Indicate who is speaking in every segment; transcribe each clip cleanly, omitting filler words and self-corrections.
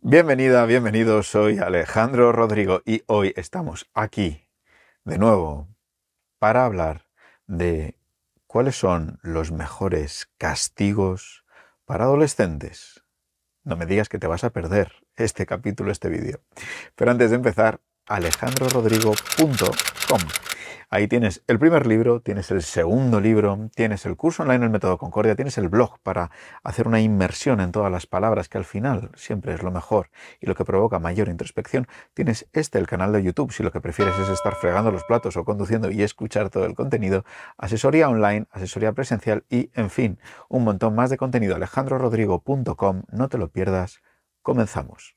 Speaker 1: Bienvenida, bienvenido, soy Alejandro Rodrigo y hoy estamos aquí de nuevo para hablar de cuáles son los mejores castigos para adolescentes. No me digas que te vas a perder este capítulo, este vídeo. Pero antes de empezar, alejandrorodrigo.com. Ahí tienes el primer libro, tienes el segundo libro, tienes el curso online, el método Concordia, tienes el blog para hacer una inmersión en todas las palabras, que al final siempre es lo mejor y lo que provoca mayor introspección. Tienes el canal de YouTube, si lo que prefieres es estar fregando los platos o conduciendo y escuchar todo el contenido, asesoría online, asesoría presencial y, en fin, un montón más de contenido. alejandrorodrigo.com, no te lo pierdas. Comenzamos.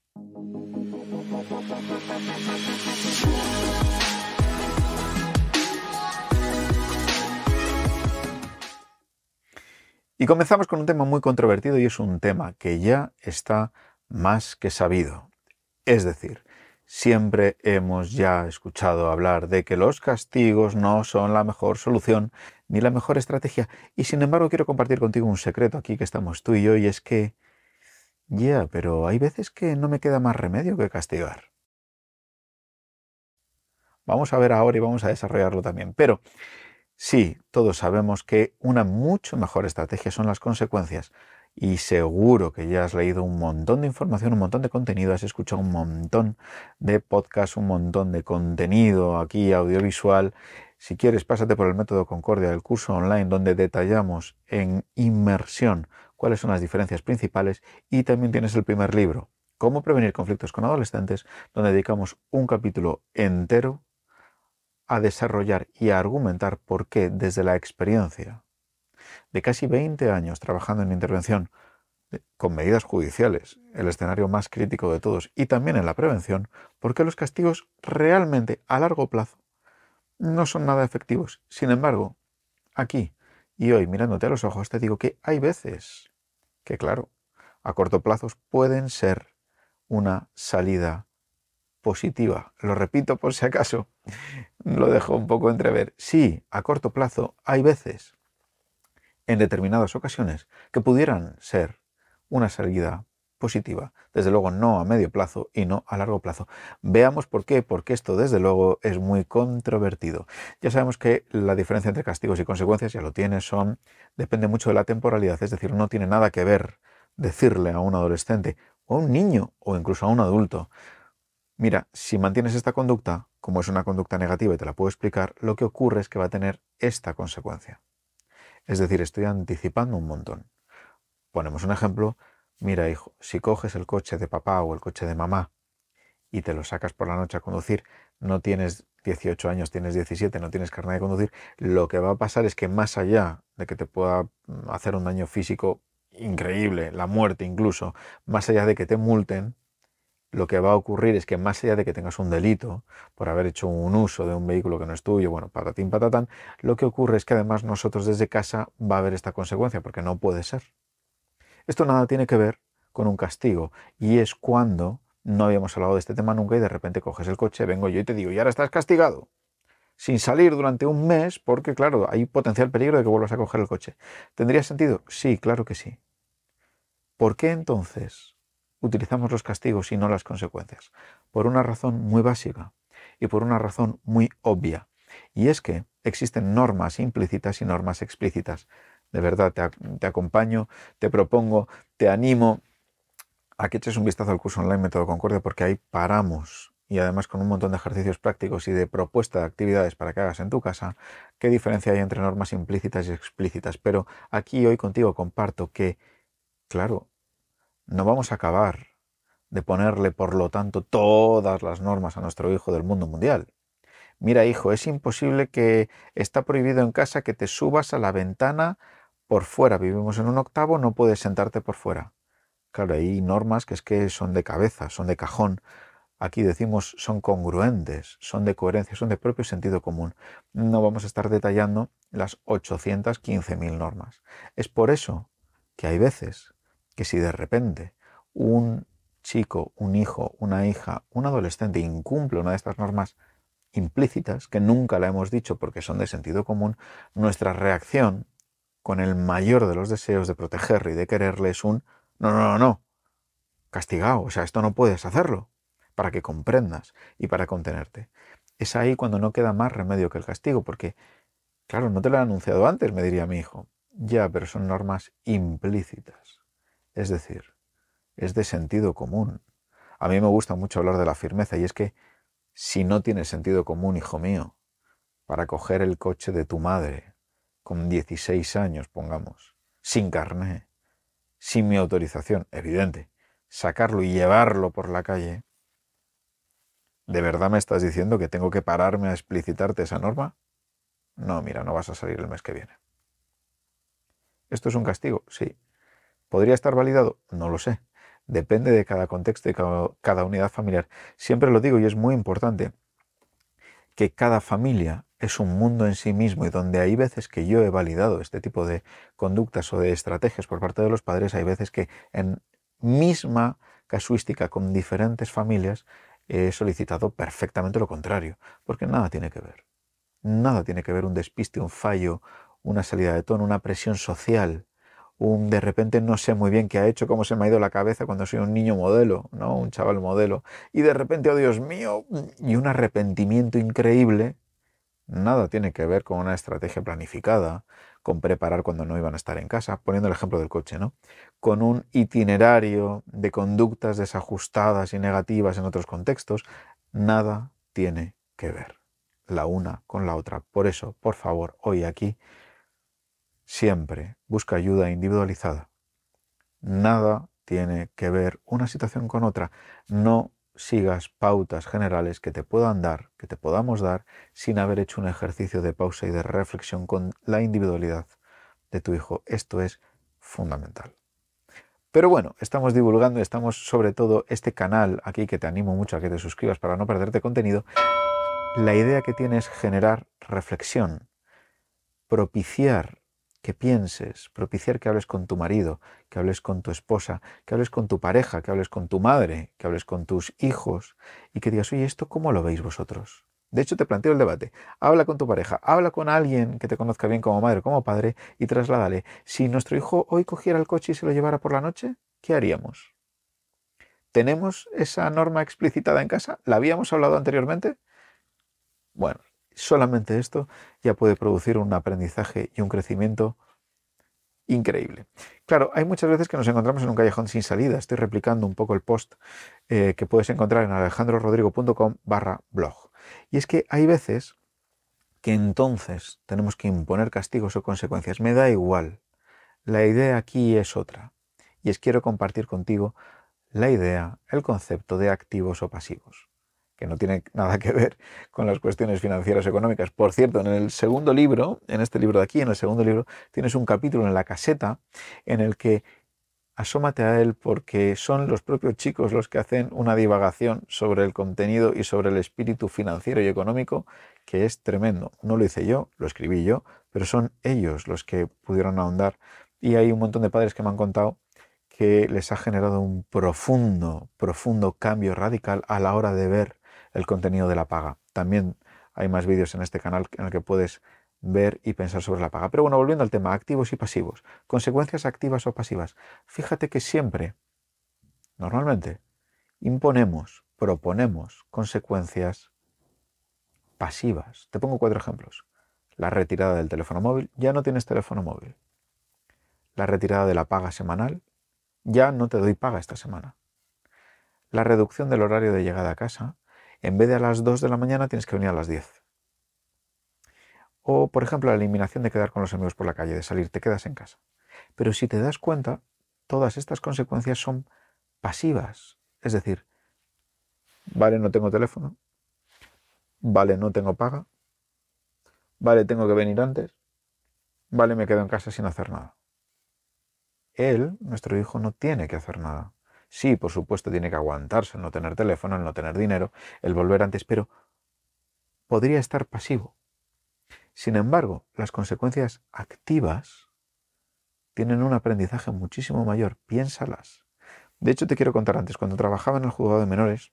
Speaker 1: Y comenzamos con un tema muy controvertido y es un tema que ya está más que sabido. Es decir, siempre hemos ya escuchado hablar de que los castigos no son la mejor solución ni la mejor estrategia. Y sin embargo quiero compartir contigo un secreto aquí que estamos tú y yo, y es que, pero hay veces que no me queda más remedio que castigar. Vamos a ver ahora y vamos a desarrollarlo también. Pero sí, todos sabemos que una mucho mejor estrategia son las consecuencias. Y seguro que ya has leído un montón de información, un montón de contenido, has escuchado un montón de podcasts, un montón de contenido aquí audiovisual. Si quieres, pásate por el método Concordia, el curso online donde detallamos en inmersión cuáles son las diferencias principales, y también tienes el primer libro, Cómo prevenir conflictos con adolescentes, donde dedicamos un capítulo entero a desarrollar y a argumentar por qué, desde la experiencia de casi 20 años trabajando en intervención con medidas judiciales, el escenario más crítico de todos, y también en la prevención, por qué los castigos realmente a largo plazo no son nada efectivos. Sin embargo, aquí y hoy, mirándote a los ojos, te digo que hay veces que, claro, a corto plazo pueden ser una salida positiva. Lo repito por si acaso lo dejo un poco entrever. Sí, a corto plazo hay veces, en determinadas ocasiones, que pudieran ser una salida positiva. Desde luego no a medio plazo y no a largo plazo. Veamos por qué, porque esto desde luego es muy controvertido. Ya sabemos que la diferencia entre castigos y consecuencias, ya lo tienes, depende mucho de la temporalidad, es decir, no tiene nada que ver decirle a un adolescente o a un niño o incluso a un adulto: mira, si mantienes esta conducta, como es una conducta negativa y te la puedo explicar, lo que ocurre es que va a tener esta consecuencia. Es decir, estoy anticipando un montón. Ponemos un ejemplo: mira, hijo, si coges el coche de papá o el coche de mamá y te lo sacas por la noche a conducir, no tienes 18 años, tienes 17, no tienes carnet de conducir, lo que va a pasar es que, más allá de que te pueda hacer un daño físico increíble, la muerte incluso, más allá de que te multen, lo que va a ocurrir es que, más allá de que tengas un delito por haber hecho un uso de un vehículo que no es tuyo, bueno, patatín patatán, lo que ocurre es que además nosotros desde casa va a haber esta consecuencia, porque no puede ser. Esto nada tiene que ver con un castigo, y es cuando no habíamos hablado de este tema nunca y de repente coges el coche, vengo yo y te digo: y ahora estás castigado, sin salir durante un mes, porque claro, hay potencial peligro de que vuelvas a coger el coche. ¿Tendría sentido? Sí, claro que sí. ¿Por qué entonces utilizamos los castigos y no las consecuencias? Por una razón muy básica y por una razón muy obvia. Y es que existen normas implícitas y normas explícitas. De verdad, te acompaño, te propongo, te animo a que eches un vistazo al curso online Método Concordia, porque ahí paramos, y además con un montón de ejercicios prácticos y de propuesta de actividades para que hagas en tu casa, qué diferencia hay entre normas implícitas y explícitas. Pero aquí hoy contigo comparto que, claro, no vamos a acabar de ponerle, por lo tanto, todas las normas a nuestro hijo del mundo mundial. Mira, hijo, es imposible, que está prohibido en casa que te subas a la ventana por fuera. Vivimos en un octavo, no puedes sentarte por fuera. Claro, hay normas que son de cabeza, son de cajón. Aquí decimos son congruentes, son de coherencia, son de propio sentido común. No vamos a estar detallando las 815.000 normas. Es por eso que hay veces que, si de repente un chico, un hijo, una hija, un adolescente incumple una de estas normas implícitas, que nunca la hemos dicho porque son de sentido común, nuestra reacción, con el mayor de los deseos de protegerle y de quererle, es un: no, no, no, no, castigado, o sea, esto no puedes hacerlo, para que comprendas y para contenerte. Es ahí cuando no queda más remedio que el castigo, porque, claro, no te lo he anunciado antes, me diría mi hijo. Ya, pero son normas implícitas. Es decir, es de sentido común. A mí me gusta mucho hablar de la firmeza, y es que si no tienes sentido común, hijo mío, para coger el coche de tu madre con 16 años, pongamos, sin carné, sin mi autorización, evidente, sacarlo y llevarlo por la calle, ¿de verdad me estás diciendo que tengo que pararme a explicitarte esa norma? No, mira, no vas a salir el mes que viene. ¿Esto es un castigo? Sí. ¿Podría estar validado? No lo sé. Depende de cada contexto y cada unidad familiar. Siempre lo digo y es muy importante que cada familia es un mundo en sí mismo, y donde hay veces que yo he validado este tipo de conductas o de estrategias por parte de los padres, hay veces que en misma casuística con diferentes familias he solicitado perfectamente lo contrario, porque nada tiene que ver. Nada tiene que ver un despiste, un fallo, una salida de tono, una presión social, un de repente no sé muy bien qué ha hecho, cómo se me ha ido la cabeza cuando soy un niño modelo, ¿no? Un chaval modelo, y de repente, oh Dios mío, y un arrepentimiento increíble. Nada tiene que ver con una estrategia planificada, con preparar cuando no iban a estar en casa, poniendo el ejemplo del coche, ¿no? Con un itinerario de conductas desajustadas y negativas en otros contextos. Nada tiene que ver la una con la otra. Por eso, por favor, hoy aquí, siempre busca ayuda individualizada. Nada tiene que ver una situación con otra. No sigas pautas generales que te puedan dar, que te podamos dar, sin haber hecho un ejercicio de pausa y de reflexión con la individualidad de tu hijo. Esto es fundamental. Pero bueno, estamos divulgando, estamos sobre todo este canal aquí, que te animo mucho a que te suscribas para no perderte contenido. La idea que tiene es generar reflexión, propiciar que pienses, propiciar que hables con tu marido, que hables con tu esposa, que hables con tu pareja, que hables con tu madre, que hables con tus hijos, y que digas, oye, ¿esto cómo lo veis vosotros? De hecho, te planteo el debate. Habla con tu pareja, habla con alguien que te conozca bien como madre o como padre, y trasládale, si nuestro hijo hoy cogiera el coche y se lo llevara por la noche, ¿qué haríamos? ¿Tenemos esa norma explicitada en casa? ¿La habíamos hablado anteriormente? Bueno, solamente esto ya puede producir un aprendizaje y un crecimiento increíble. Claro, hay muchas veces que nos encontramos en un callejón sin salida. Estoy replicando un poco el post que puedes encontrar en alejandrorodrigo.com/blog. Y es que hay veces que entonces tenemos que imponer castigos o consecuencias. Me da igual. La idea aquí es otra. Y es quiero compartir contigo la idea, el concepto de activos o pasivos, que no tiene nada que ver con las cuestiones financieras o económicas. Por cierto, en el segundo libro, en este libro de aquí, en el segundo libro, tienes un capítulo en la caseta en el que asómate a él, porque son los propios chicos los que hacen una divagación sobre el contenido y sobre el espíritu financiero y económico, que es tremendo. No lo hice yo, lo escribí yo, pero son ellos los que pudieron ahondar, y hay un montón de padres que me han contado que les ha generado un profundo, profundo cambio radical a la hora de ver el contenido de la paga. También hay más vídeos en este canal en el que puedes ver y pensar sobre la paga. Pero bueno, volviendo al tema, activos y pasivos. Consecuencias activas o pasivas. Fíjate que siempre, normalmente, proponemos consecuencias pasivas. Te pongo 4 ejemplos. La retirada del teléfono móvil, ya no tienes teléfono móvil. La retirada de la paga semanal, ya no te doy paga esta semana. La reducción del horario de llegada a casa, en vez de a las 2 de la mañana tienes que venir a las 10. O, por ejemplo, la eliminación de quedar con los amigos por la calle, de salir, te quedas en casa. Pero si te das cuenta, todas estas consecuencias son pasivas. Es decir, vale, no tengo teléfono, vale, no tengo paga, vale, tengo que venir antes, vale, me quedo en casa sin hacer nada. Él, nuestro hijo, no tiene que hacer nada. Sí, por supuesto, tiene que aguantarse el no tener teléfono, el no tener dinero, el volver antes, pero podría estar pasivo. Sin embargo, las consecuencias activas tienen un aprendizaje muchísimo mayor. Piénsalas. De hecho, te quiero contar antes, cuando trabajaba en el juzgado de menores,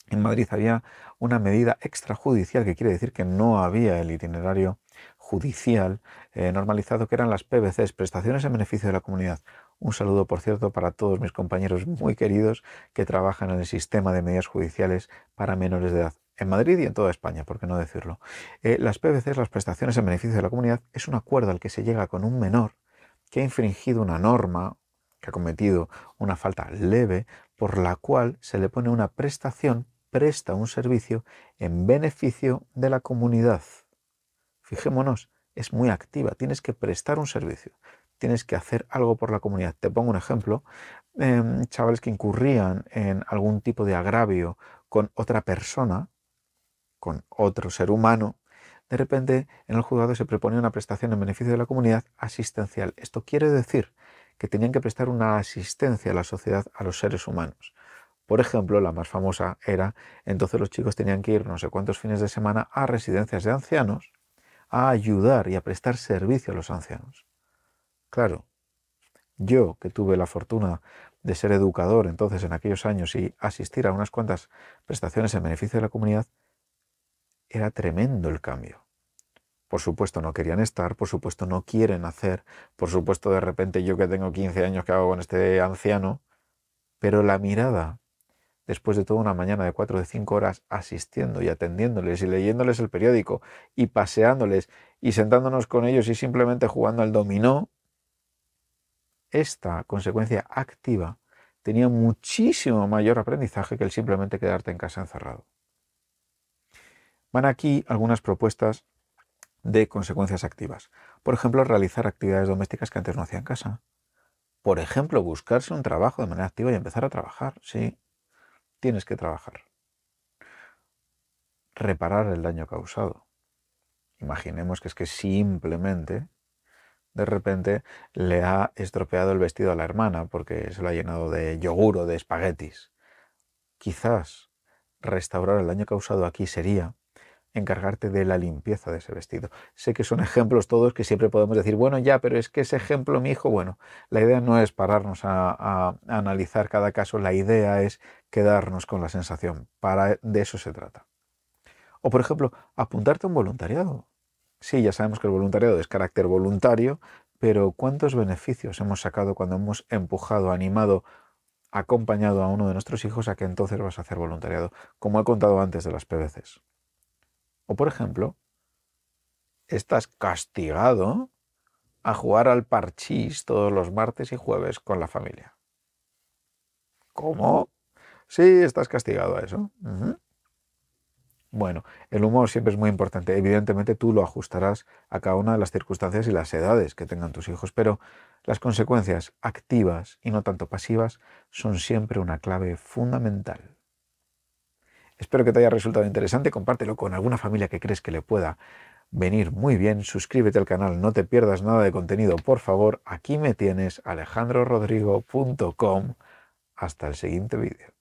Speaker 1: En Madrid había una medida extrajudicial, que quiere decir que no había el itinerario judicial normalizado, que eran las PBCs, prestaciones en beneficio de la comunidad. Un saludo, por cierto, para todos mis compañeros muy queridos que trabajan en el sistema de medidas judiciales para menores de edad, en Madrid y en toda España, por qué no decirlo. Las PBCs, las prestaciones en beneficio de la comunidad, es un acuerdo al que se llega con un menor que ha infringido una norma, que ha cometido una falta leve, por la cual se le pone una prestación, presta un servicio en beneficio de la comunidad. Fijémonos, es muy activa, tienes que prestar un servicio, tienes que hacer algo por la comunidad. Te pongo un ejemplo, chavales que incurrían en algún tipo de agravio con otra persona, con otro ser humano, de repente en el juzgado se proponía una prestación en beneficio de la comunidad asistencial. Esto quiere decir que tenían que prestar una asistencia a la sociedad, a los seres humanos. Por ejemplo, la más famosa era, entonces los chicos tenían que ir no sé cuántos fines de semana a residencias de ancianos a ayudar y a prestar servicio a los ancianos. Claro, yo que tuve la fortuna de ser educador entonces en aquellos años y asistir a unas cuantas prestaciones en beneficio de la comunidad, era tremendo el cambio. Por supuesto no querían estar, por supuesto no quieren hacer, por supuesto de repente yo que tengo 15 años, ¿qué hago con este anciano? Pero la mirada, después de toda una mañana de 4 o de 5 horas asistiendo y atendiéndoles y leyéndoles el periódico y paseándoles y sentándonos con ellos y simplemente jugando al dominó, esta consecuencia activa tenía muchísimo mayor aprendizaje que el simplemente quedarte en casa encerrado. Van aquí algunas propuestas de consecuencias activas. Por ejemplo, realizar actividades domésticas que antes no hacía en casa. Por ejemplo, buscarse un trabajo de manera activa y empezar a trabajar. Sí, tienes que trabajar. Reparar el daño causado. Imaginemos que es que simplemente, de repente, le ha estropeado el vestido a la hermana porque se lo ha llenado de yogur o de espaguetis. Quizás restaurar el daño causado aquí sería encargarte de la limpieza de ese vestido. Sé que son ejemplos todos que siempre podemos decir, bueno, ya, pero es que ese ejemplo, mi hijo, bueno, la idea no es pararnos a analizar cada caso, la idea es quedarnos con la sensación. De eso se trata. O, por ejemplo, apuntarte a un voluntariado. Sí, ya sabemos que el voluntariado es carácter voluntario, pero ¿cuántos beneficios hemos sacado cuando hemos empujado, animado, acompañado a uno de nuestros hijos a que entonces vas a hacer voluntariado? Como he contado antes de las PBCs. O, por ejemplo, estás castigado a jugar al parchís todos los martes y jueves con la familia. ¿Cómo? Sí, estás castigado a eso. Bueno, el humor siempre es muy importante. Evidentemente tú lo ajustarás a cada una de las circunstancias y las edades que tengan tus hijos, pero las consecuencias activas y no tanto pasivas son siempre una clave fundamental. Espero que te haya resultado interesante. Compártelo con alguna familia que crees que le pueda venir muy bien. Suscríbete al canal, no te pierdas nada de contenido, por favor. Aquí me tienes, alejandrorodrigo.com. Hasta el siguiente vídeo.